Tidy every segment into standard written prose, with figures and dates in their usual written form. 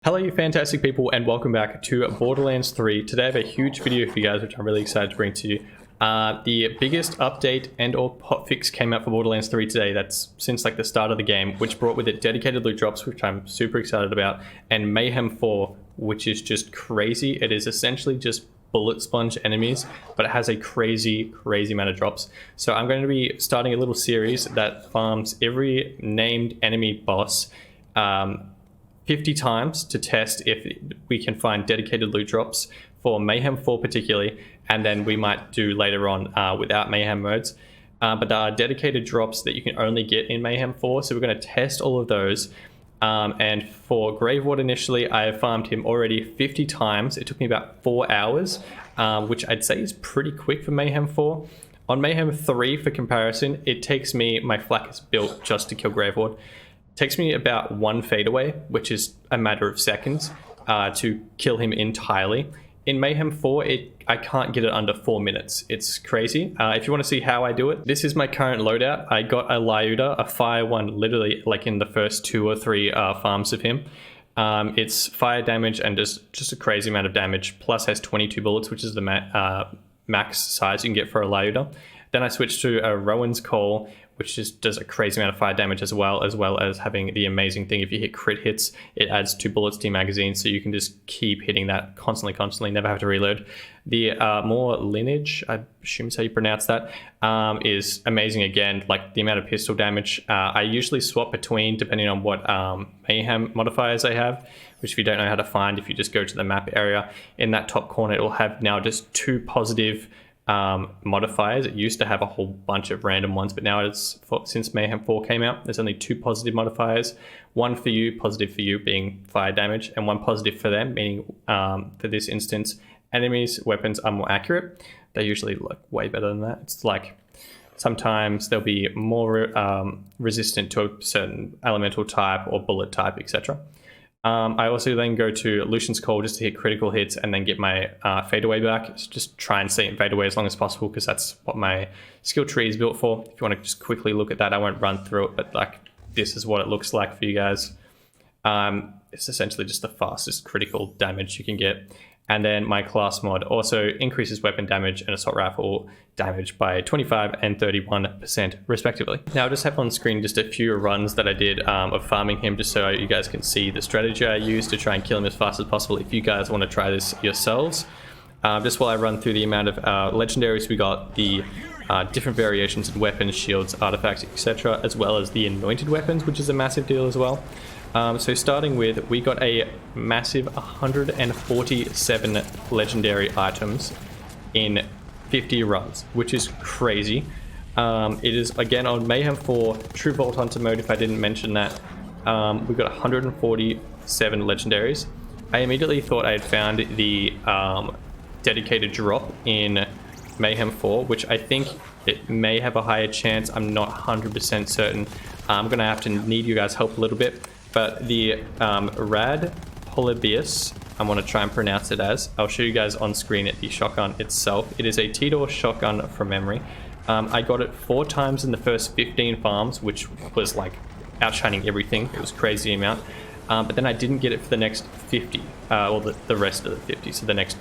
Hello you fantastic people and welcome back to Borderlands 3. Today I have a huge video for you guys which I'm really excited to bring to you. The biggest update and or hotfix came out for Borderlands 3 today. That's since like the start of the game, which brought with it dedicated loot drops, which I'm super excited about, and Mayhem 4, which is just crazy. It is essentially just bullet sponge enemies, but it has a crazy amount of drops. So I'm going to be starting a little series that farms every named enemy boss 50 times to test if we can find dedicated loot drops for Mayhem 4 particularly, and then we might do later on without Mayhem modes. But there are dedicated drops that you can only get in Mayhem 4, so we're going to test all of those. And for Graveward initially, I have farmed him already 50 times. It took me about 4 hours, which I'd say is pretty quick for Mayhem 4. On Mayhem 3, for comparison, it takes me, my flak is built just to kill Graveward. Takes me about one fadeaway, which is a matter of seconds, to kill him entirely. In Mayhem 4, I can't get it under 4 minutes. It's crazy. If you want to see how I do it, this is my current loadout. I got a Lyuda, a fire one, literally like in the first 2 or 3 farms of him. It's fire damage and just a crazy amount of damage, plus has 22 bullets, which is the max size you can get for a Lyuda. Then I switched to a Rowan's Call, which just does a crazy amount of fire damage as well as having the amazing thing, if you hit crit hits, it adds 2 bullets to your magazine, so you can just keep hitting that constantly, never have to reload. The more Lineage, I assume is how you pronounce that, is amazing again, like the amount of pistol damage. I usually swap between, depending on what Mayhem modifiers I have, which if you don't know how to find, if you just go to the map area, in that top corner it will have now just 2 positive modifiers. It used to have a whole bunch of random ones, but now since Mayhem 4 came out, there's only 2 positive modifiers. One for you, positive for you, being fire damage, and one positive for them, meaning for this instance, enemies' weapons are more accurate. They usually look way better than that. It's like sometimes they'll be more resistant to a certain elemental type or bullet type, etc. I also then go to Lucian's Call just to hit critical hits and then get my fadeaway back. Just try and stay in fadeaway as long as possible, because that's what my skill tree is built for. If you want to just quickly look at that, I won't run through it, but like this is what it looks like for you guys. It's essentially just the fastest critical damage you can get. And then my class mod also increases weapon damage and assault rifle damage by 25 and 31% respectively. Now I just have on screen just a few runs that I did of farming him, just so you guys can see the strategy I used to try and kill him as fast as possible. If you guys want to try this yourselves, just while I run through the amount of legendaries we got, the different variations in weapons, shields, artifacts, etc., as well as the anointed weapons, which is a massive deal as well. So starting with, we got a massive 147 legendary items in 50 runs, which is crazy. It is again on Mayhem 4 True Vault Hunter mode, if I didn't mention that. We got 147 legendaries. I immediately thought I had found the dedicated drop in Mayhem 4, which I think it may have a higher chance. I'm not 100% certain. I'm gonna have to need you guys' help a little bit. But the WALLABIES, I want to try and pronounce it as, I'll show you guys on screen at the shotgun itself. It is a T-door shotgun from memory. I got it 4 times in the first 15 farms, which was like outshining everything. It was a crazy amount. But then I didn't get it for the next 50, or the rest of the 50, so the next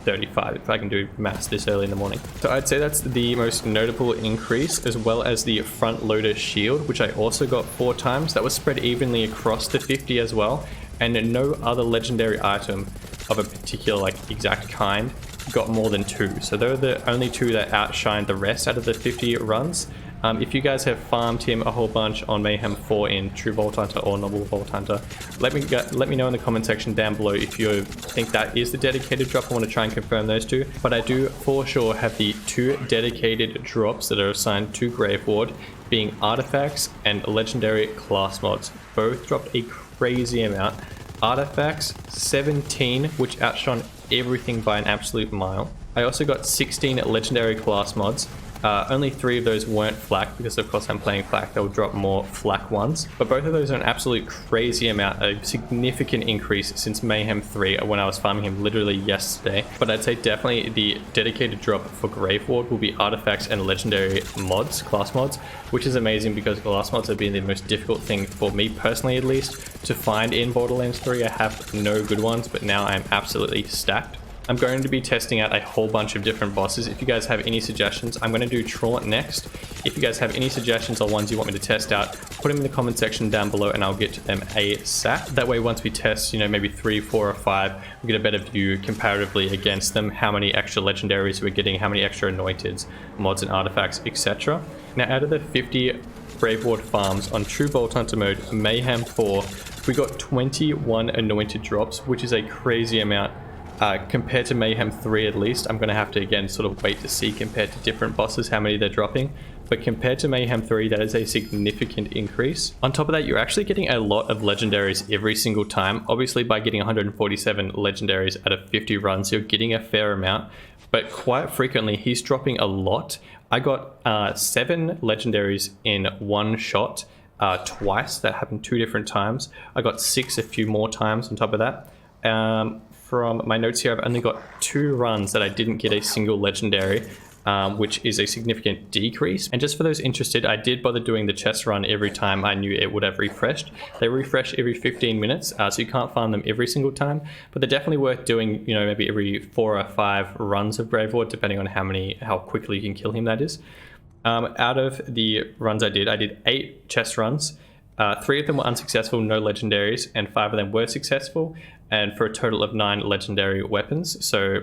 35, if I can do maths this early in the morning. So I'd say that's the most notable increase, as well as the front loader shield, which I also got 4 times. That was spread evenly across the 50 as well, and no other legendary item of a particular like exact kind got more than 2. So they're the only 2 that outshined the rest out of the 50 runs. If you guys have farmed him a whole bunch on Mayhem 4 in True Vault Hunter or Noble Vault Hunter, let me know in the comment section down below if you think that is the dedicated drop. I want to try and confirm those 2. But I do for sure have the 2 dedicated drops that are assigned to Graveward, being artifacts and legendary class mods. Both dropped a crazy amount. Artifacts 17, which outshone everything by an absolute mile. I also got 16 legendary class mods. Only 3 of those weren't flak because of course I'm playing flak. They'll drop more flak ones, but both of those are an absolute crazy amount, a significant increase since Mayhem 3 when I was farming him literally yesterday. But I'd say definitely the dedicated drop for Graveward will be artifacts and legendary mods, class mods, which is amazing because class mods have been the most difficult thing for me personally at least to find in Borderlands 3. I have no good ones, but now I'm absolutely stacked. I'm going to be testing out a whole bunch of different bosses. If you guys have any suggestions, I'm going to do Traunt next. If you guys have any suggestions or ones you want me to test out, put them in the comment section down below and I'll get to them ASAP. That way once we test, you know, maybe 3, 4 or 5, we get a better view comparatively against them, how many extra legendaries we're getting, how many extra anointeds, mods and artifacts, etc. Now out of the 50 Graveward farms on True Vault Hunter mode, Mayhem 4, we got 21 anointed drops, which is a crazy amount. Compared to Mayhem 3 at least. I'm going to have to again sort of wait to see compared to different bosses how many they're dropping, but compared to Mayhem 3 that is a significant increase. On top of that, you're actually getting a lot of legendaries every single time. Obviously by getting 147 legendaries out of 50 runs you're getting a fair amount, but quite frequently he's dropping a lot. I got 7 legendaries in one shot twice. That happened 2 different times. I got 6 a few more times on top of that. From my notes here, I've only got 2 runs that I didn't get a single legendary, which is a significant decrease. And just for those interested, I did bother doing the chest run every time I knew it would have refreshed. They refresh every 15 minutes, so you can't farm them every single time, but they're definitely worth doing, you know, maybe every 4 or 5 runs of Graveward, depending on how quickly you can kill him, that is. Out of the runs I did 8 chest runs. 3 of them were unsuccessful, no legendaries, and 5 of them were successful, and for a total of 9 legendary weapons. So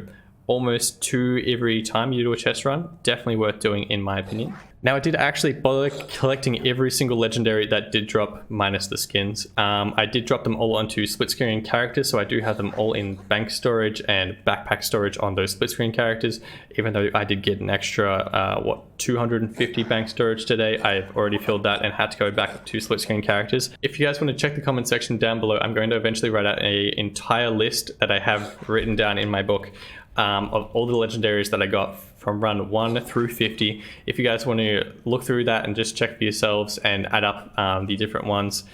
almost 2 every time you do a chest run. Definitely worth doing in my opinion. Now I did actually bother collecting every single legendary that did drop minus the skins. I did drop them all onto split screen characters, so I do have them all in bank storage and backpack storage on those split screen characters. Even though I did get an extra 250 bank storage today, I've already filled that and had to go back to split screen characters. If you guys want to check the comment section down below, I'm going to eventually write out an entire list that I have written down in my book of all the legendaries that I got from run 1 through 50. If you guys want to look through that and just check for yourselves and add up the different ones,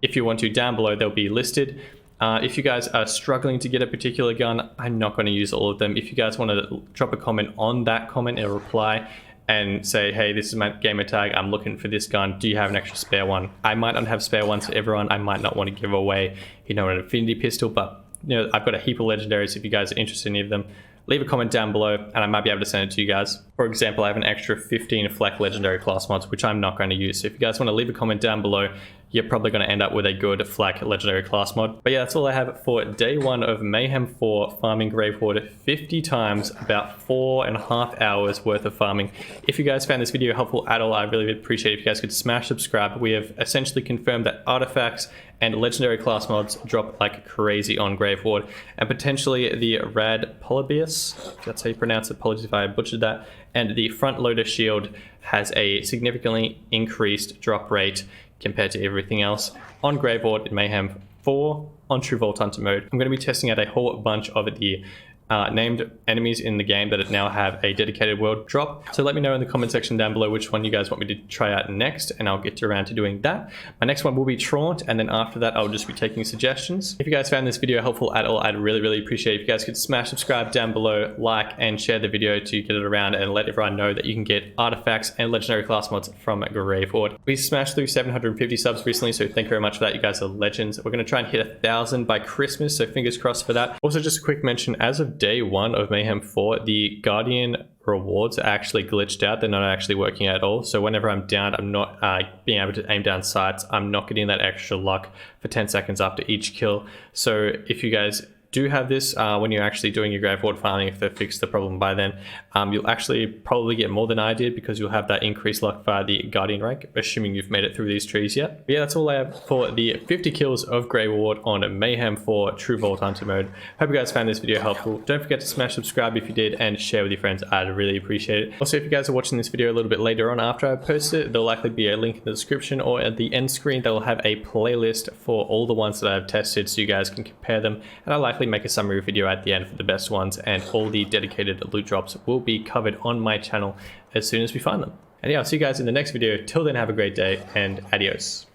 if you want to, down below they'll be listed. If you guys are struggling to get a particular gun, I'm not going to use all of them. If you guys want to drop a comment on that comment and reply and say, hey, this is my gamer tag, I'm looking for this gun, do you have an extra spare one? I might not have spare ones for everyone. I might not want to give away, you know, an affinity pistol, but you know, I've got a heap of legendaries. If you guys are interested in any of them, leave a comment down below and I might be able to send it to you guys. For example, I have an extra 15 flak legendary class mods, which I'm not going to use. So if you guys want to leave a comment down below, you're probably going to end up with a good flak legendary class mod. But yeah, that's all I have for day 1 of Mayhem 4 farming Graveward 50 times, about 4.5 hours worth of farming. If you guys found this video helpful at all, I really would appreciate it if you guys could smash subscribe. We have essentially confirmed that artifacts and legendary class mods drop like crazy on Graveward, and potentially the rad WALLABIES, if that's how you pronounce it, apologies if I butchered that, and the front loader shield has a significantly increased drop rate compared to everything else on Graveward in Mayhem 4 on True Vault Hunter mode. I'm going to be testing out a whole bunch of the named enemies in the game that now have a dedicated world drop. So let me know in the comment section down below which one you guys want me to try out next, and I'll get around to doing that. My next one will be Traunt, and then after that I'll just be taking suggestions. If you guys found this video helpful at all, I'd really appreciate it if you guys could smash subscribe down below, like and share the video to get it around and let everyone know that you can get artifacts and legendary class mods from Graveward. We smashed through 750 subs recently, so thank you very much for that. You guys are legends. We're going to try and hit 1,000 by Christmas, so fingers crossed for that. Also, just a quick mention, as of day 1 of Mayhem 4, the Guardian rewards are actually glitched out. They're not actually working at all. So whenever I'm down, I'm not being able to aim down sights. I'm not getting that extra luck for 10 seconds after each kill. So if you guys do have this when you're actually doing your Graveward farming, if they fix the problem by then, you'll actually probably get more than I did because you'll have that increased luck via the Guardian rank, assuming you've made it through these trees yet. But yeah, that's all I have for the 50 kills of Graveward on Mayhem 4 True Vault Hunter mode. Hope you guys found this video helpful. Don't forget to smash subscribe if you did, and share with your friends. I'd really appreciate it. Also, if you guys are watching this video a little bit later on after I post it, there'll likely be a link in the description or at the end screen that will have a playlist for all the ones that I've tested so you guys can compare them. And I like definitely make a summary video at the end for the best ones, and all the dedicated loot drops will be covered on my channel as soon as we find them. And yeah, I'll see you guys in the next video. Till then, have a great day and adios.